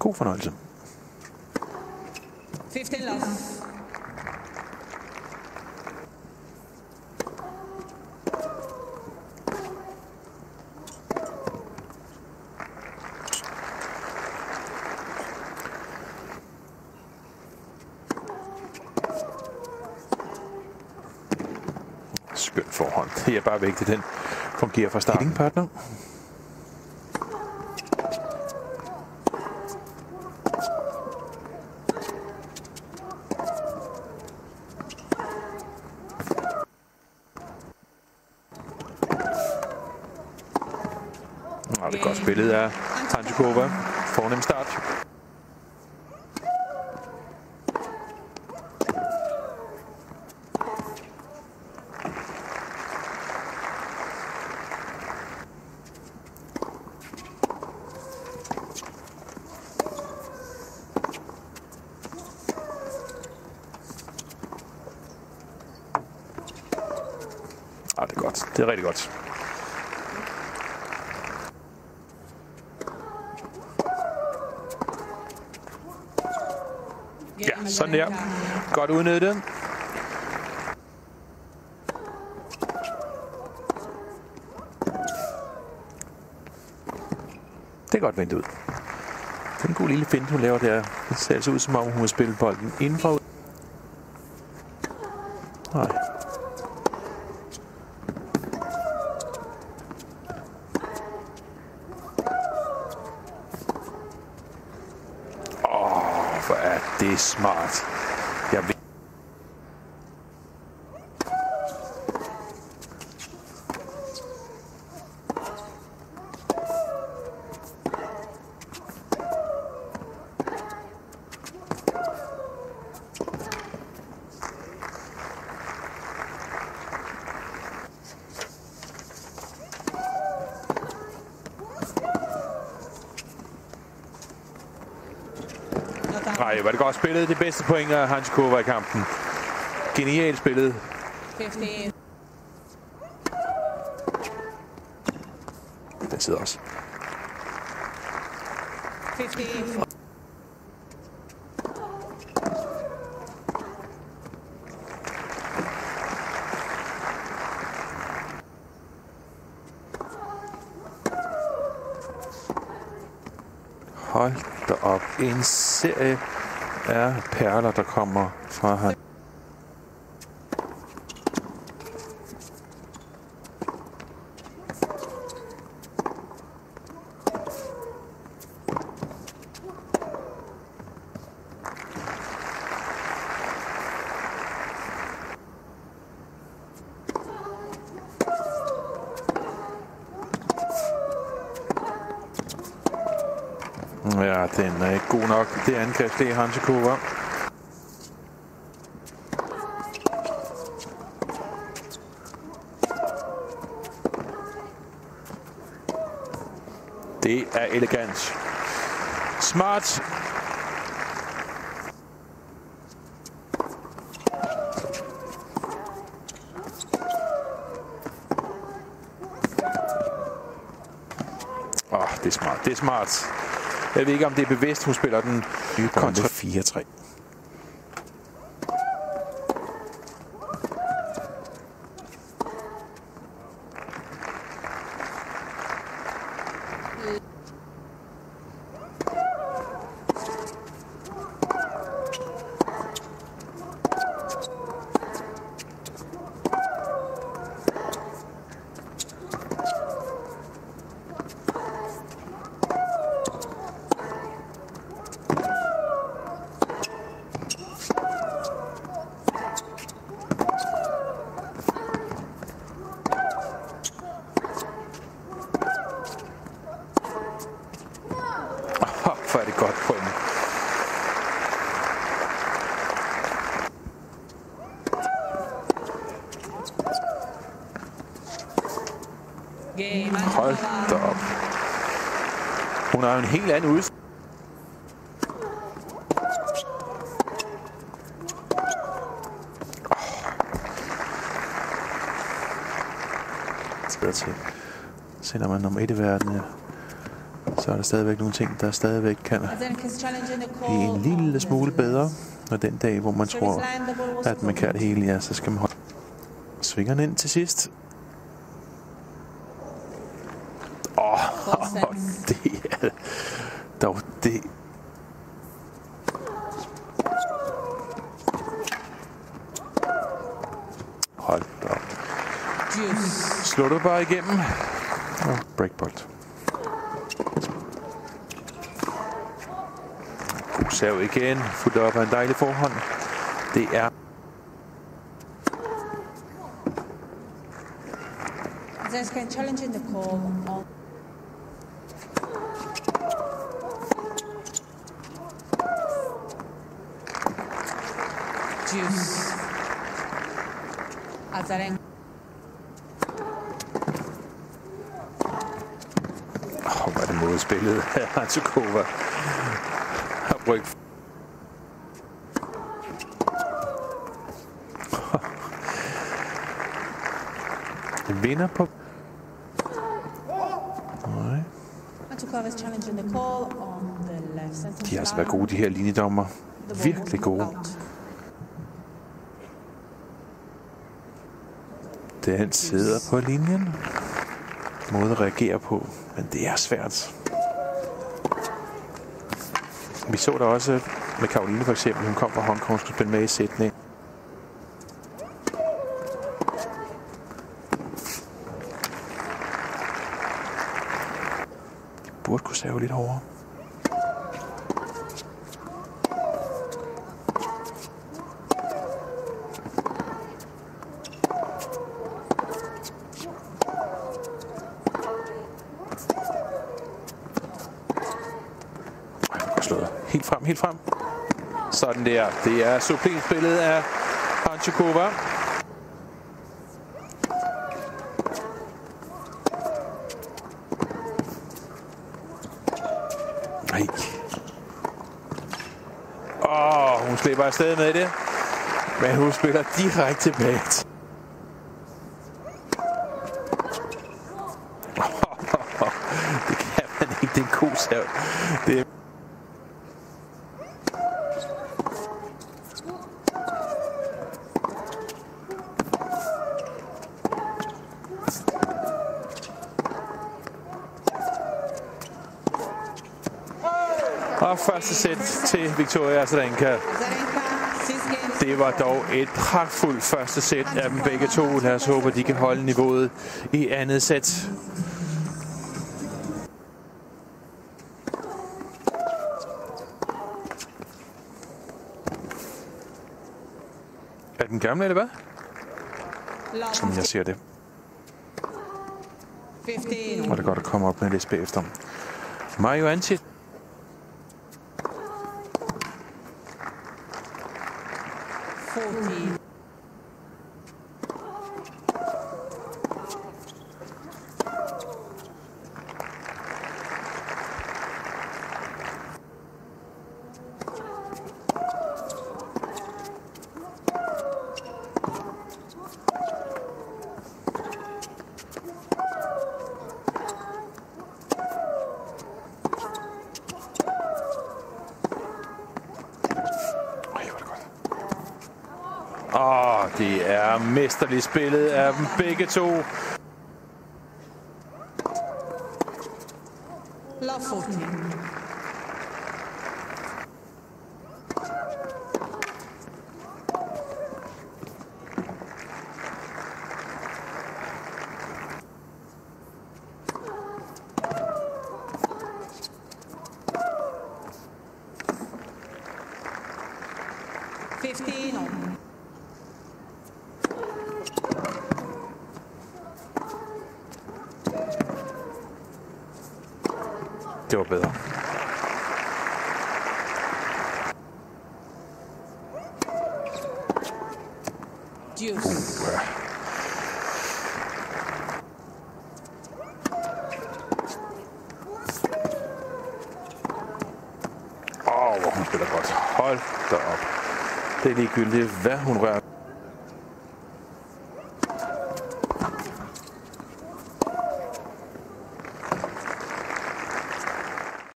God fornøjelse. 15 love. Skønt forhånd. Det er bare vigtigt, den fungerer fra starten. Partner. Og det er godt spillet af Hanzikova. Fornem start. Det er godt. Det er rigtig godt. Ja, sådan der. Godt udnyttet. Det er godt vendt ud. Det er en god lille finte, hun laver der. Det ser altså ud, som om hun vil spille bolden indenfor. Nej. Hvor er det smart. Jeg ved. Nej, var det godt spillet. Det bedste point af Hanzikova i kampen. Genialt spillet. 15. Den sidder også. 15. Hold da op. En serie af perler, der kommer fra ham. Ja, den er ikke god nok. Det angreb, det er Hanzikova. Det er elegant. Smart. Det er smart. Det er smart. Jeg ved ikke, om det er bevidst, hun spiller den nye kontra 4-3. Hvor er det godt point. Hold da op. Hun har jo en helt anden udstilling. Til. Sender man nummer 1 i verden, ja. Så er der stadigvæk nogle ting, der stadigvæk kan Azarenka's challenging the blive en call. lille smule bedre. Og den dag, hvor man tror, at man kan det hele, ja, så skal man holde svingerne ind til sidst. Det er dog det. Hold da op. Slår du bare igennem. Og breakbolt. God serv igen. Fuldt op af en dejlig forhånd. Det er Azarenka challenging the call on. Juice. Azarenka. Hvor er det modspillet af Hanzhukova. Har brugt. En vinder på. Nej. Hanzhukova's challenging the call on the left center. De har altså været gode, de her linjedommer. Virkelig gode. Den sidder på linjen. Måde at reagere på, men det er svært. Vi så der også med Caroline for eksempel. Hun kom fra Hongkong, skulle spille med i Sydney. De burde kunne serve lidt hårdere. Helt frem, helt frem. Sådan der. Det er supplensspillet af Hanzhukova. Nej. Hun slipper afsted med det. Men hun spiller direkte tilbage. Det kan man ikke. Det er en god serv. Det er og første sæt til Victoria Azarenka. Det var dog et pragtfuldt første sæt af dem begge to. Lad os håbe, at de kan holde niveauet i andet sæt. Er den gamle, eller hvad? Som jeg ser det. Og det er godt at komme op med lidt bagefter. Mario Ancik. Det er mesterligt spillet af dem begge to. Love 14. Det var bedre. Hvor hun spiller godt. Hold da op. Det er ligegyldigt, hvad hun rører.